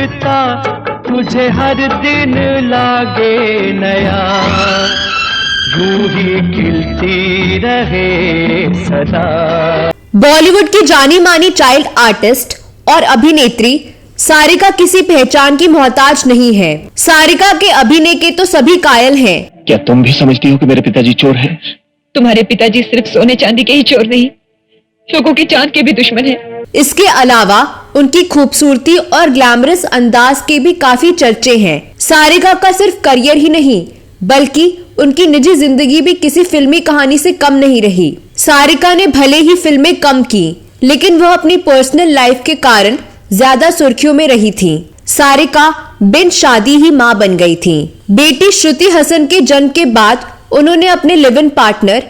दसता तुझे हर दिन लागे नया, यूं ही खिलती रहे सदा। बॉलीवुड की जानी मानी चाइल्ड आर्टिस्ट और अभिनेत्री सारिका किसी पहचान की मोहताज नहीं है। सारिका के अभिनय के तो सभी कायल हैं। क्या तुम भी समझती हो कि मेरे पिताजी चोर हैं? तुम्हारे पिताजी सिर्फ सोने चांदी के ही चोर नहीं, लोगों की चांद के भी दुश्मन हैं। इसके अलावा उनकी खूबसूरती और ग्लैमरस अंदाज के भी काफी चर्चे हैं। सारिका का सिर्फ करियर ही नहीं बल्कि उनकी निजी जिंदगी भी किसी फिल्मी कहानी से कम नहीं रही। सारिका ने भले ही फिल्में कम की लेकिन वह अपनी पर्सनल लाइफ के कारण ज्यादा सुर्खियों में रही थी। सारिका बिन शादी ही मां बन गई थी। बेटी श्रुति हसन के जन्म के बाद उन्होंने अपने live in partner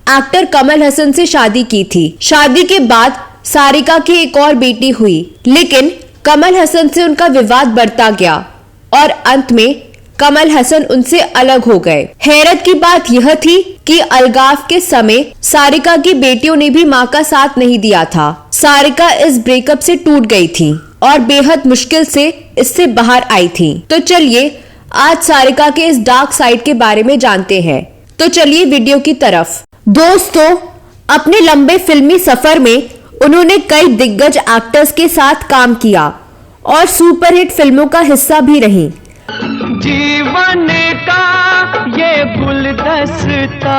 actor Kamal Haasan से शादी की थी। शादी के बाद सारिका की एक और बेटी हुई लेकिन कमल हसन से उनका विवाद बढ़ता गया और अंत में कमल हसन उनसे अलग हो गए। हैरत की बात यह थी कि अलगाव के समय सारिका की बेटियों ने भी मां का साथ नहीं दिया था। सारिका इस ब्रेकअप से टूट गई थी और बेहद मुश्किल से इससे बाहर आई थी। तो चलिए आज सारिका के इस डार्क साइड के बारे में जानते हैं। तो चलिए वीडियो की तरफ। दोस्तों, अपने लंबे फिल्मी सफर में उन्होंने कई दिग्गज एक्टर्स के साथ काम किया और सुपरहिट फिल्मों का हिस्सा भी रही। जीवन का ये गुलदस्ता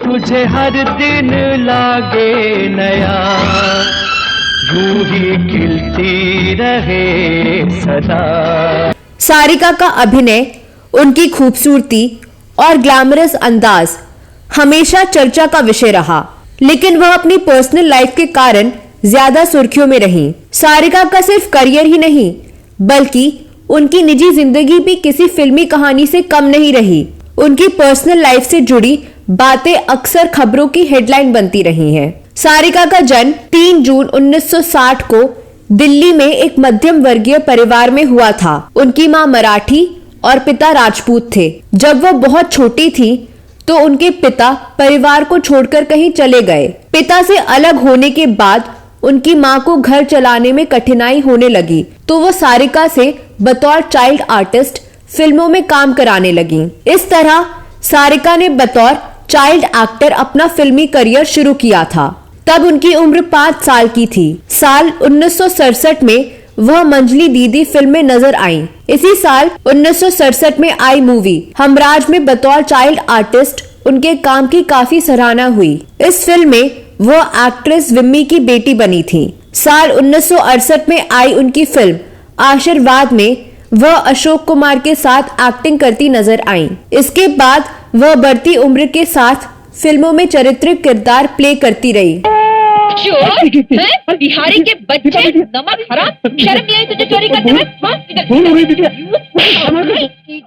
तुझे हर दिन लागे नया, यूं ही खिलती रहे सदा। सारिका का अभिनय, उनकी खूबसूरती और ग्लैमरस अंदाज हमेशा चर्चा का विषय रहा लेकिन वह अपनी पर्सनल लाइफ के कारण ज्यादा सुर्खियों में रही। सारिका का सिर्फ करियर ही नहीं बल्कि उनकी निजी जिंदगी भी किसी फिल्मी कहानी से कम नहीं रही। उनकी पर्सनल लाइफ से जुड़ी बातें अक्सर खबरों की हेडलाइन बनती रही हैं। सारिका का जन्म 3 जून 1960 को दिल्ली में एक मध्यम वर्गीय परिवार में हुआ था। उनकी मां मराठी और पिता राजपूत थे। जब वह बहुत छोटी थी तो उनके पिता परिवार को छोड़कर कहीं चले गए। पिता से अलग होने के बाद उनकी मां को घर चलाने में कठिनाई होने लगी तो वो सारिका से बतौर चाइल्ड आर्टिस्ट फिल्मों में काम कराने लगी। इस तरह सारिका ने बतौर चाइल्ड एक्टर अपना फिल्मी करियर शुरू किया था। तब उनकी उम्र 5 साल की थी। साल 1967 में वह मंजली दीदी फिल्म में नजर आई। इसी साल 1967 में आई मूवी हमराज में बतौर चाइल्ड आर्टिस्ट उनके काम की काफी सराहना हुई। इस फिल्म में वह एक्ट्रेस विम्मी की बेटी बनी थी। साल 1968 में आई उनकी फिल्म आशीर्वाद में वह अशोक कुमार के साथ एक्टिंग करती नजर आई। इसके बाद वह बढ़ती उम्र के साथ फिल्मों में चरित्र किरदार प्ले करती रही। बिहारी के बच्चे, नमक हराम, शर्म नहीं आई तुझे चोरी करते हुए?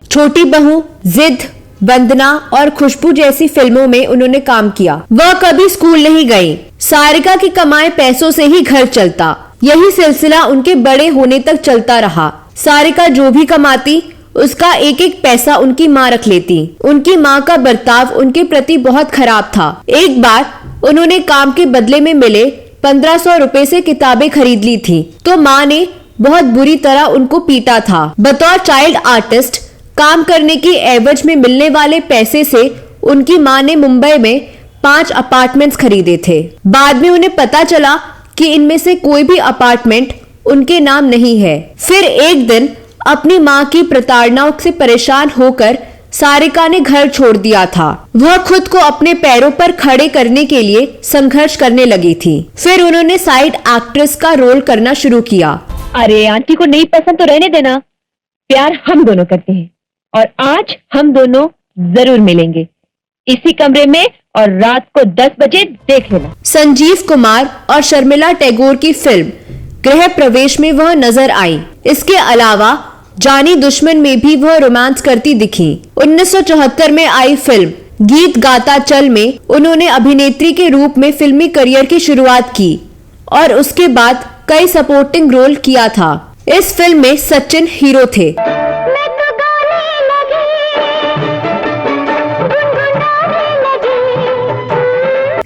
छोटी बहू, जिद, वंदना और खुशबू जैसी फिल्मों में उन्होंने काम किया। वह कभी स्कूल नहीं गई। सारिका की कमाए पैसों से ही घर चलता। यही सिलसिला उनके बड़े होने तक चलता रहा। सारिका जो भी कमाती उसका एक एक पैसा उनकी माँ रख लेती। उनकी माँ का बर्ताव उनके प्रति बहुत खराब था। एक बार उन्होंने काम के बदले में मिले 1500 रुपए से किताबें खरीद ली थी तो माँ ने बहुत बुरी तरह उनको पीटा था। बतौर चाइल्ड आर्टिस्ट काम करने की एवज में मिलने वाले पैसे से उनकी माँ ने मुंबई में 5 अपार्टमेंट्स खरीदे थे। बाद में उन्हें पता चला कि इनमें से कोई भी अपार्टमेंट उनके नाम नहीं है। फिर एक दिन अपनी माँ की प्रताड़नाओं से परेशान होकर सारिका ने घर छोड़ दिया था। वह खुद को अपने पैरों पर खड़े करने के लिए संघर्ष करने लगी थी। फिर उन्होंने साइड एक्ट्रेस का रोल करना शुरू किया। अरे आंटी को नहीं पसंद तो रहने देना, प्यार हम दोनों करते हैं और आज हम दोनों जरूर मिलेंगे इसी कमरे में और रात को 10 बजे देख लेना। संजीव कुमार और शर्मिला टैगोर की फिल्म गृह प्रवेश में वह नजर आई। इसके अलावा जानी दुश्मन में भी वह रोमांस करती दिखी। 1974 में आई फिल्म गीत गाता चल में उन्होंने अभिनेत्री के रूप में फिल्मी करियर की शुरुआत की और उसके बाद कई सपोर्टिंग रोल किया था। इस फिल्म में सचिन हीरो थे।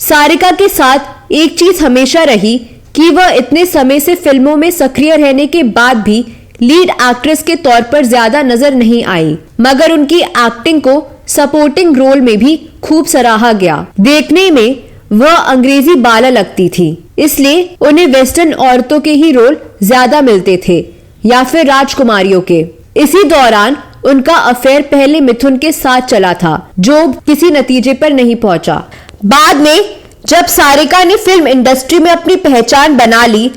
सारिका के साथ एक चीज हमेशा रही कि वह इतने समय से फिल्मों में सक्रिय रहने के बाद भी लीड एक्ट्रेस के तौर पर ज्यादा नजर नहीं आई, मगर उनकी एक्टिंग को सपोर्टिंग रोल में भी खूब सराहा गया। देखने में वह अंग्रेजी बाला लगती थी, इसलिए उन्हें वेस्टर्न औरतों के ही रोल ज्यादा मिलते थे या फिर राजकुमारियों के। इसी दौरान उनका अफेयर पहले मिथुन के साथ चला था, जो किसी नतीजे पर नहीं पहुंचा। बाद में जब सारिका ने फिल्म इंडस्ट्री में अपनी पहचान बना ली,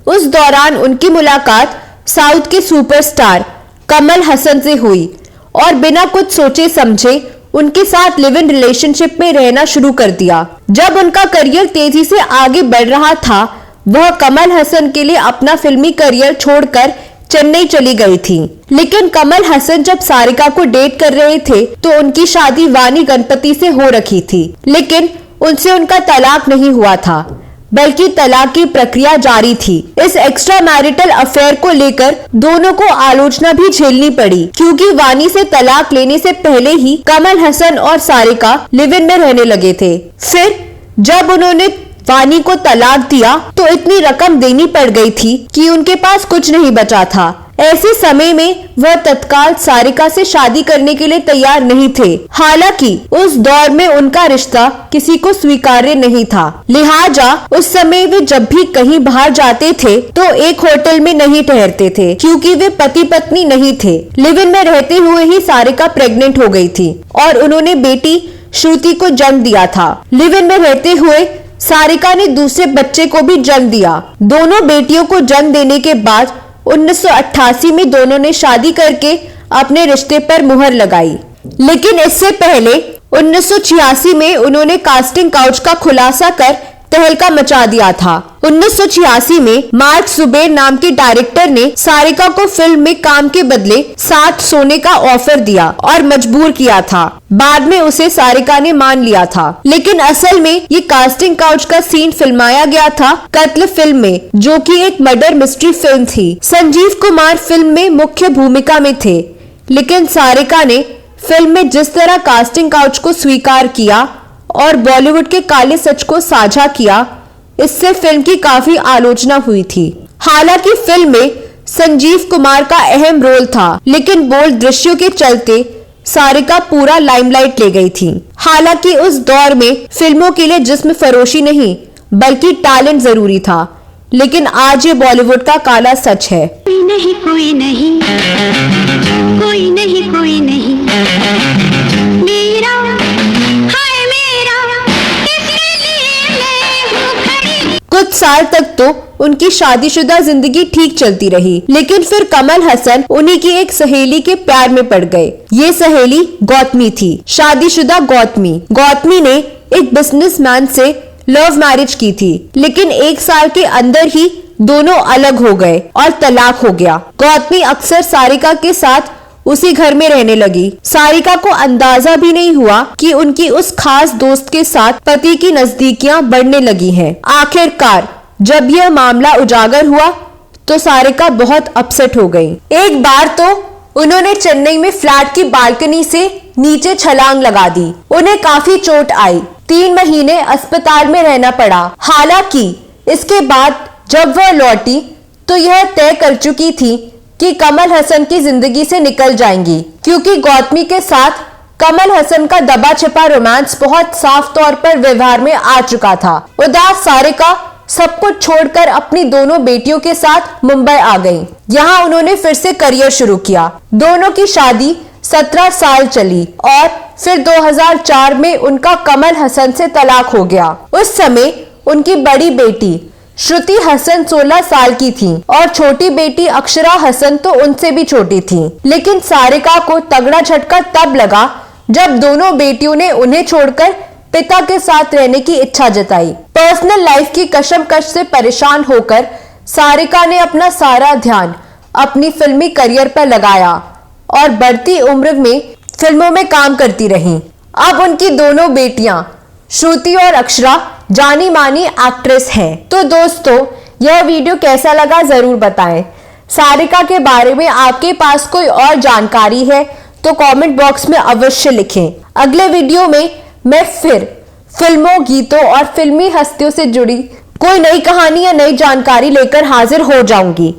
उस दौरान उनकी मुलाकात साउथ के सुपरस्टार कमल हसन से हुई और बिना कुछ सोचे समझे उनके साथ लिव इन रिलेशनशिप में रहना शुरू कर दिया। जब उनका करियर तेजी से आगे बढ़ रहा था, वह कमल हसन के लिए अपना फिल्मी करियर छोड़कर चेन्नई चली गई थी। लेकिन कमल हसन जब सारिका को डेट कर रहे थे तो उनकी शादी वानी गणपति से हो रखी थी, लेकिन उनसे उनका तलाक नहीं हुआ था, बल्कि तलाक की प्रक्रिया जारी थी। इस एक्स्ट्रा मैरिटल अफेयर को लेकर दोनों को आलोचना भी झेलनी पड़ी, क्योंकि वानी से तलाक लेने से पहले ही कमल हसन और सारिका लिव इन में रहने लगे थे। फिर जब उन्होंने वानी को तलाक दिया तो इतनी रकम देनी पड़ गई थी कि उनके पास कुछ नहीं बचा था। ऐसे समय में वह तत्काल सारिका से शादी करने के लिए तैयार नहीं थे। हालांकि उस दौर में उनका रिश्ता किसी को स्वीकार्य नहीं था, लिहाजा उस समय वे जब भी कहीं बाहर जाते थे तो एक होटल में नहीं ठहरते थे, क्योंकि वे पति पत्नी नहीं थे। लिव इन में रहते हुए ही सारिका प्रेग्नेंट हो गई थी और उन्होंने बेटी श्रुति को जन्म दिया था। लिव इन में रहते हुए सारिका ने दूसरे बच्चे को भी जन्म दिया। दोनों बेटियों को जन्म देने के बाद 1988 में दोनों ने शादी करके अपने रिश्ते पर मुहर लगाई। लेकिन इससे पहले 1986 में उन्होंने कास्टिंग काउच का खुलासा कर तहलका मचा दिया था। 1986 में मार्क जुबैर नाम के डायरेक्टर ने सारिका को फिल्म में काम के बदले साथ सोने का ऑफर दिया और मजबूर किया था। बाद में उसे सारिका ने मान लिया था, लेकिन असल में ये कास्टिंग काउच का सीन फिल्माया गया था कत्ल फिल्म में, जो कि एक मर्डर मिस्ट्री फिल्म थी। संजीव कुमार फिल्म में मुख्य भूमिका में थे, लेकिन सारिका ने फिल्म में जिस तरह कास्टिंग काउच को स्वीकार किया और बॉलीवुड के काले सच को साझा किया, इससे फिल्म की काफी आलोचना हुई थी। हालांकि फिल्म में संजीव कुमार का अहम रोल था, लेकिन बोल्ड दृश्यों के चलते सारिका पूरा लाइमलाइट ले गई थी। हालांकि उस दौर में फिल्मों के लिए जिस्म फरोशी नहीं बल्कि टैलेंट जरूरी था, लेकिन आज ये बॉलीवुड का काला सच है। कोई नहीं कोई नहीं कोई नहीं कोई नहीं मेरा हाय मेरा इसके लिए मैं हूँ खड़ी। कुछ साल तक तो उनकी शादीशुदा जिंदगी ठीक चलती रही, लेकिन फिर कमल हसन उन्हीं की एक सहेली के प्यार में पड़ गए। ये सहेली गौतमी थी, शादीशुदा गौतमी ने एक बिजनेसमैन से लव मैरिज की थी, लेकिन एक साल के अंदर ही दोनों अलग हो गए और तलाक हो गया। गौतमी अक्सर सारिका के साथ उसी घर में रहने लगी। सारिका को अंदाजा भी नहीं हुआ कि उनकी उस खास दोस्त के साथ पति की नजदीकियां बढ़ने लगी हैं। आखिरकार जब यह मामला उजागर हुआ तो सारिका बहुत अपसेट हो गई। एक बार तो उन्होंने चेन्नई में फ्लैट की बालकनी से नीचे छलांग लगा दी। उन्हें काफी चोट आई, 3 महीने अस्पताल में रहना पड़ा। हालांकि इसके बाद जब वह लौटी तो यह तय कर चुकी थी कि कमल हसन की जिंदगी से निकल जाएंगी, क्योंकि गौतमी के साथ कमल हसन का दबा छिपा रोमांस बहुत साफ तौर पर व्यवहार में आ चुका था। उदास सारिका सब कुछ छोड़कर अपनी दोनों बेटियों के साथ मुंबई आ गई। यहाँ उन्होंने फिर से करियर शुरू किया। दोनों की शादी 17 साल चली और फिर 2004 में उनका कमल हसन से तलाक हो गया। उस समय उनकी बड़ी बेटी श्रुति हसन 16 साल की थी और छोटी बेटी अक्षरा हसन तो उनसे भी छोटी थी। लेकिन सारिका को तगड़ा झटका तब लगा जब दोनों बेटियों ने उन्हें छोड़कर पिता के साथ रहने की इच्छा जताई। पर्सनल लाइफ की कशमकश से परेशान होकर सारिका ने अपना सारा ध्यान अपनी फिल्मी करियर पर लगाया और बढ़ती उम्र में फिल्मों में काम करती रहीं। अब उनकी दोनों बेटियां श्रुति और अक्षरा जानी मानी एक्ट्रेस हैं। तो दोस्तों, यह वीडियो कैसा लगा जरूर बताएं। सारिका के बारे में आपके पास कोई और जानकारी है तो कमेंट बॉक्स में अवश्य लिखें। अगले वीडियो में मैं फिर फिल्मों, गीतों और फिल्मी हस्तियों से जुड़ी कोई नई कहानी या नई जानकारी लेकर हाजिर हो जाऊंगी।